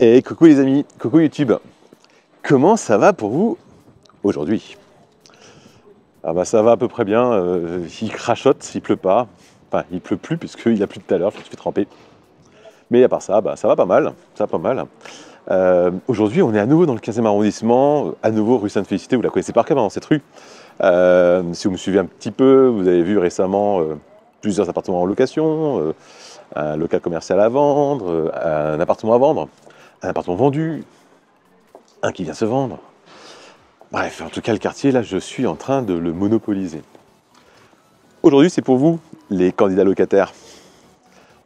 Et coucou les amis, coucou YouTube. Comment ça va pour vous aujourd'hui? Ah bah ça va à peu près bien, il crachote, il pleut pas. Enfin, il pleut plus puisqu'il a plu tout à l'heure, je me suis fait tremper. Mais à part ça, bah, ça va pas mal, ça va pas mal. Aujourd'hui, on est à nouveau dans le 15e arrondissement, à nouveau rue Sainte-Félicité, vous la connaissez par cœur dans cette rue. Si vous me suivez un petit peu, vous avez vu récemment plusieurs appartements en location, un local commercial à vendre, un appartement à vendre, un appartement vendu, un qui vient se vendre. Bref, en tout cas, le quartier, là, je suis en train de le monopoliser. Aujourd'hui, c'est pour vous, les candidats locataires.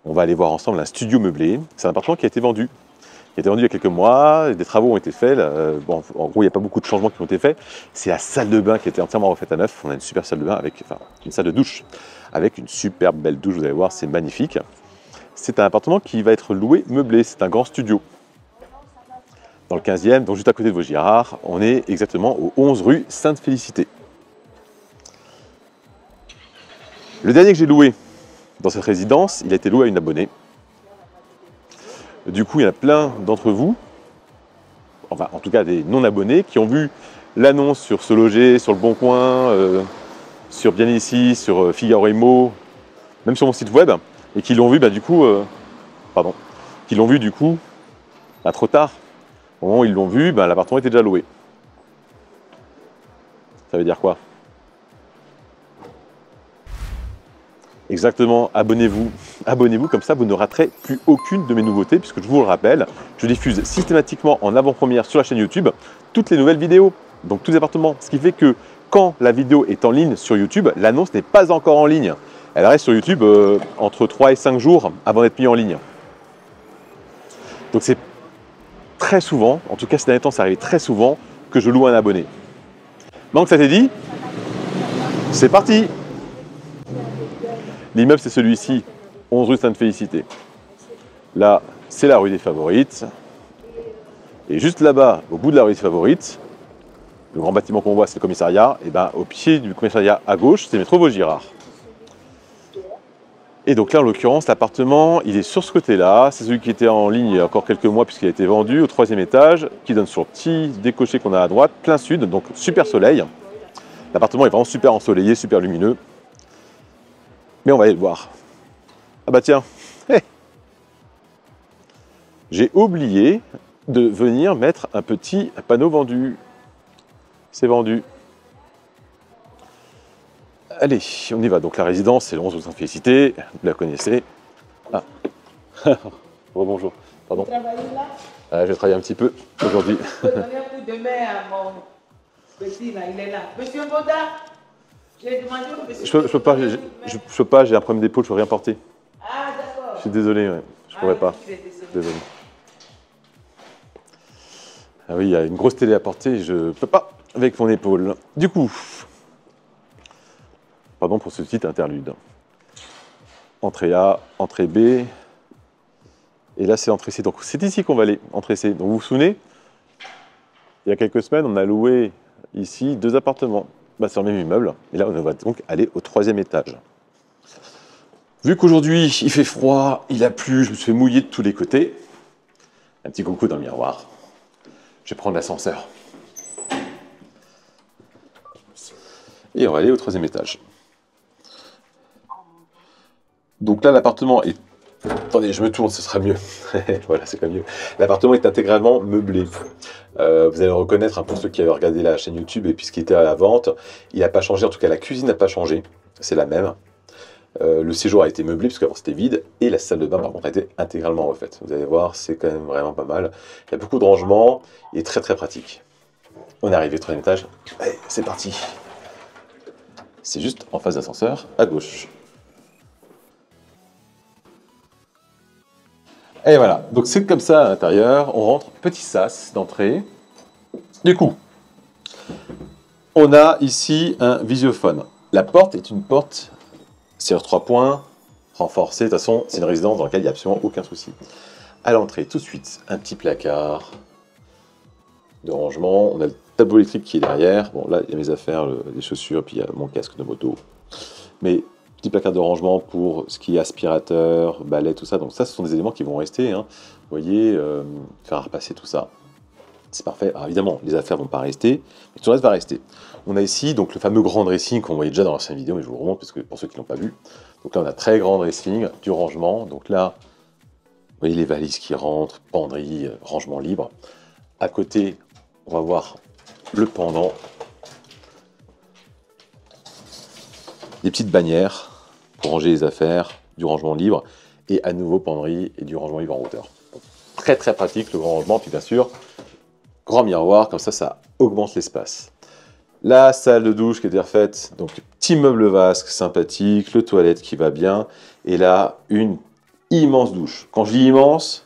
On va aller voir ensemble un studio meublé. C'est un appartement qui a été vendu. Qui a été vendu il y a quelques mois, des travaux ont été faits. Bon, en gros, il n'y a pas beaucoup de changements qui ont été faits. C'est la salle de bain qui a été entièrement refaite à neuf. On a une super salle de bain avec, enfin, une salle de douche avec une superbe belle douche. Vous allez voir, c'est magnifique. C'est un appartement qui va être loué meublé. C'est un grand studio. Dans le 15e, donc juste à côté de Vaugirard, on est exactement au 11 rue Sainte-Félicité. Le dernier que j'ai loué dans cette résidence, il a été loué à une abonnée. Du coup, il y en a plein d'entre vous, enfin en tout cas des non-abonnés, qui ont vu l'annonce sur Se Loger, sur Le Bon Coin, sur Bien Ici, sur Figaro Immo, même sur mon site web, et qui l'ont vu trop tard. Au moment où ils l'ont vu, l'appartement était déjà loué. Ça veut dire quoi? Exactement, abonnez-vous. Abonnez-vous, comme ça vous ne raterez plus aucune de mes nouveautés, puisque je vous le rappelle, je diffuse systématiquement en avant-première sur la chaîne YouTube toutes les nouvelles vidéos, donc tous les appartements. Ce qui fait que quand la vidéo est en ligne sur YouTube, l'annonce n'est pas encore en ligne. Elle reste sur YouTube entre 3 et 5 jours avant d'être mise en ligne. Donc c'est très souvent, en tout cas ces derniers temps, ça arrive très souvent, que je loue un abonné. Donc ça t'est dit? C'est parti! L'immeuble, c'est celui-ci, 11 rue Sainte-Félicité. Là, c'est la rue des Favorites. Et juste là-bas, au bout de la rue des Favorites, le grand bâtiment qu'on voit, c'est le commissariat. Et au pied du commissariat à gauche, c'est le métro Vaugirard. Et donc là, en l'occurrence, l'appartement, il est sur ce côté-là. C'est celui qui était en ligne il y a encore quelques mois, puisqu'il a été vendu au 3e étage, qui donne sur le petit décoché qu'on a à droite, plein sud, donc super soleil. L'appartement est vraiment super ensoleillé, super lumineux. Mais on va aller le voir. Ah bah tiens, j'ai oublié de venir mettre un petit panneau vendu. C'est vendu. Allez, on y va. Donc la résidence, c'est le 11 rue Sainte-Félicité, vous la connaissez. Ah, bonjour, pardon. Vous travaillez là? Je travaille un petit peu aujourd'hui. Je vais donner pour demain à mon petit là, il est là. Monsieur Boda, j'ai demandé au monsieur. Je peux pas, j'ai un problème d'épaule, je peux rien porter. Ah d'accord. Je suis désolé, ouais. Je pourrais pas. Désolé. Ah oui, il y a une grosse télé à porter, je peux pas avec mon épaule. Du coup, pardon pour ce petit interlude. Entrée A, entrée B. Et là, c'est entrée C. Donc, c'est ici qu'on va aller, entrée C. Donc, vous vous souvenez, il y a quelques semaines, on a loué ici 2 appartements. C'est le même immeuble. Et là, on va donc aller au 3e étage. Vu qu'aujourd'hui, il fait froid, il a plu, je me suis fait mouiller de tous les côtés. Un petit coucou dans le miroir. Je vais prendre l'ascenseur. Et on va aller au 3e étage. Donc là, l'appartement est... Attendez, je me tourne, ce sera mieux. Voilà, c'est pas mieux. L'appartement est intégralement meublé. Vous allez le reconnaître, pour ceux qui avaient regardé la chaîne YouTube et puis ce qui était à la vente. Il n'a pas changé, en tout cas la cuisine n'a pas changé. C'est la même. Le séjour a été meublé, puisqu'avant c'était vide. Et la salle de bain, par contre, a été intégralement refaite. Vous allez voir, c'est quand même vraiment pas mal. Il y a beaucoup de rangements. Il est très très pratique. On est arrivé au 3e étage. Allez, c'est parti. C'est juste en face d'ascenseur, à gauche. Et voilà, donc c'est comme ça à l'intérieur, on rentre, petit sas d'entrée. Du coup, on a ici un visiophone. La porte est une porte serrure 3 points, renforcée, de toute façon c'est une résidence dans laquelle il n'y a absolument aucun souci. À l'entrée, tout de suite, un petit placard de rangement, on a le tableau électrique qui est derrière. Bon là, il y a mes affaires, les chaussures, puis il y a mon casque de moto. Mais Petit placard de rangement pour ce qui est aspirateur, balai, tout ça. Donc ça, ce sont des éléments qui vont rester. Hein. Vous voyez, faire repasser tout ça. C'est parfait. Alors évidemment, les affaires ne vont pas rester, mais tout le reste va rester. On a ici donc le fameux grand dressing qu'on voyait déjà dans l'ancienne vidéo, mais je vous le remonte parce que pour ceux qui ne l'ont pas vu. Donc là, on a très grand dressing, du rangement. Donc là, vous voyez les valises qui rentrent, penderie, rangement libre. À côté, on va voir le pendant. Des petites bannières pour ranger les affaires, du rangement libre, et à nouveau penderie et du rangement libre en hauteur. Donc, très très pratique le grand rangement, puis bien sûr, grand miroir, comme ça augmente l'espace. La salle de douche qui est refaite, donc petit meuble vasque sympathique, le toilette qui va bien, et là, une immense douche. Quand je dis immense,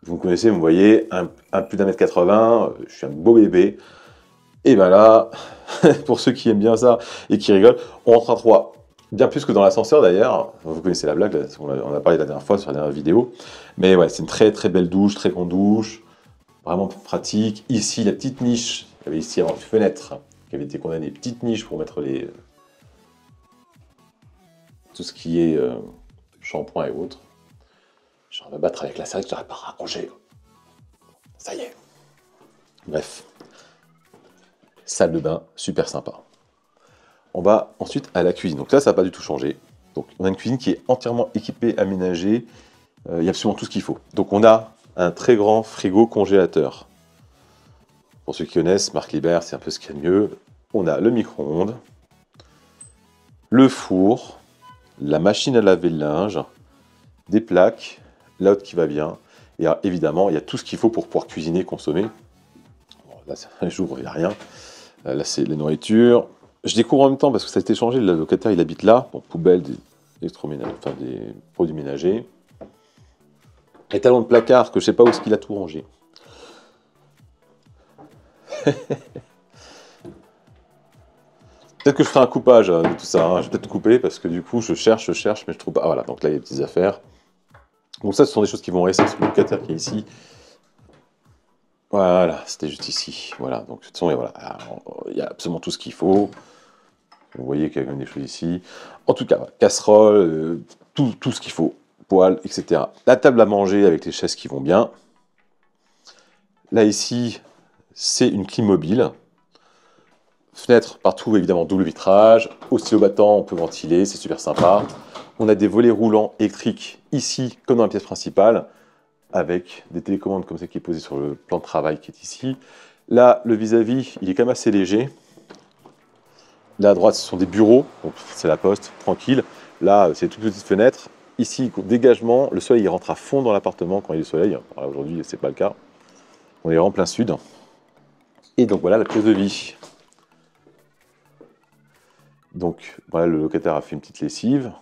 vous me connaissez, vous me voyez, un plus d'1,80 m, je suis un beau bébé, et ben là, pour ceux qui aiment bien ça et qui rigolent, on rentre à 3. Bien plus que dans l'ascenseur d'ailleurs. Vous connaissez la blague, on a parlé la dernière fois sur la dernière vidéo. Mais ouais, c'est une très très belle douche, très grande douche. Vraiment pratique. Ici, la petite niche. Il y avait ici avant une fenêtre qui avait été condamnée. Petite niche pour mettre tout ce qui est shampoing et autres. Je vais me battre avec la serviette, je n'arrive pas à ranger. Ça y est. Bref. Salle de bain, super sympa. On va ensuite à la cuisine. Donc là, ça n'a pas du tout changé. Donc on a une cuisine qui est entièrement équipée, aménagée. Il y a absolument tout ce qu'il faut. Donc on a un très grand frigo congélateur. Pour ceux qui connaissent, Marc Libert, c'est un peu ce qu'il y a de mieux. On a le micro-ondes, le four, la machine à laver le linge, des plaques, la haute qui va bien. Et évidemment, il y a tout ce qu'il faut pour pouvoir cuisiner, consommer. Bon, là, j'ouvre, il n'y a rien. Là, c'est la nourriture. Je découvre en même temps parce que ça a été changé. Le locataire, il habite là. Bon, poubelle, des produits ménagers. Étalon de placard que je ne sais pas où est-ce qu'il a tout rangé. Peut-être que je ferai un coupage de tout ça. Hein. Je vais peut-être couper parce que du coup, je cherche, mais je trouve pas. Ah, voilà, donc là, il y a des petites affaires. Donc ça, ce sont des choses qui vont rester sur le locataire qui est ici. Voilà, c'était juste ici. Voilà, donc de toute façon, voilà, il y a absolument tout ce qu'il faut. Vous voyez qu'il y a quand même des choses ici. En tout cas, casserole, tout ce qu'il faut. Poêle, etc. La table à manger avec les chaises qui vont bien. Là, ici, c'est une clim mobile. Fenêtre partout, évidemment, double vitrage. Au stylo battant, on peut ventiler, c'est super sympa. On a des volets roulants électriques ici, comme dans la pièce principale, avec des télécommandes comme ça qui est posé sur le plan de travail qui est ici. Là, le vis-à-vis, il est quand même assez léger. Là, à droite, ce sont des bureaux, donc c'est la poste, tranquille. Là, c'est toute petite fenêtre. Ici, dégagement, le soleil il rentre à fond dans l'appartement quand il y a le soleil. Aujourd'hui, ce n'est pas le cas. On est en plein sud. Et donc voilà la pièce de vie. Donc voilà, le locataire a fait une petite lessive.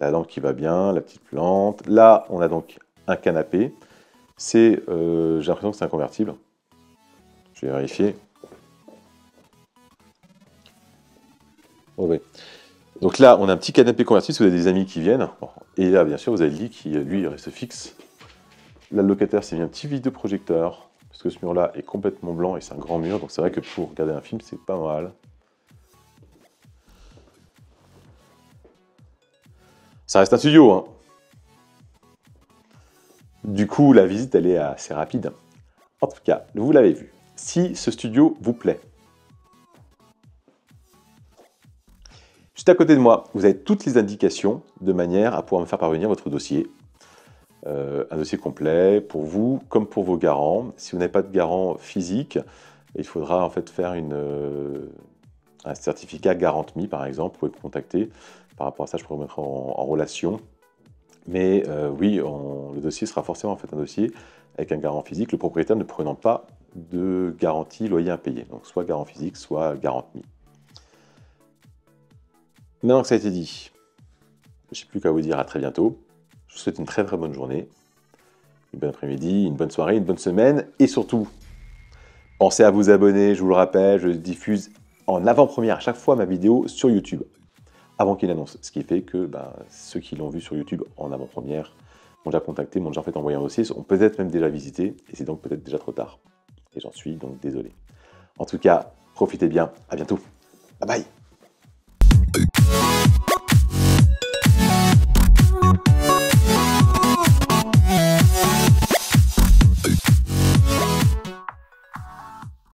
La lampe qui va bien, la petite plante. Là, on a donc un canapé. J'ai l'impression que c'est un convertible. Je vais vérifier. Oh, ouais. Donc là, on a un petit canapé convertible si vous avez des amis qui viennent. Et là, bien sûr, vous avez le lit qui, lui, reste fixe. Là, le locataire s'est mis un petit vidéoprojecteur, parce que ce mur-là est complètement blanc et c'est un grand mur. Donc c'est vrai que pour regarder un film, c'est pas mal. Ça reste un studio, hein. Du coup, la visite, elle est assez rapide. En tout cas, vous l'avez vu. Si ce studio vous plaît, juste à côté de moi, vous avez toutes les indications de manière à pouvoir me faire parvenir votre dossier. Un dossier complet pour vous comme pour vos garants. Si vous n'avez pas de garant physique, il faudra en fait faire un certificat GarantMe par exemple. Vous pouvez me contacter. Par rapport à ça, je pourrais vous mettre en relation. Mais oui, le dossier sera forcément en fait un dossier avec un garant physique, le propriétaire ne prenant pas de garantie loyer impayé. Donc soit garant physique, soit GarantMe. Maintenant que ça a été dit, je n'ai plus qu'à vous dire à très bientôt. Je vous souhaite une très très bonne journée, une bonne après-midi, une bonne soirée, une bonne semaine. Et surtout, pensez à vous abonner, je vous le rappelle, je diffuse en avant-première à chaque fois ma vidéo sur YouTube, avant qu'il annonce. Ce qui fait que ceux qui l'ont vu sur YouTube en avant-première m'ont déjà contacté, m'ont déjà fait envoyer un dossier, ont peut-être même déjà visité, et c'est donc peut-être déjà trop tard. Et j'en suis donc désolé. En tout cas, profitez bien, à bientôt. Bye bye.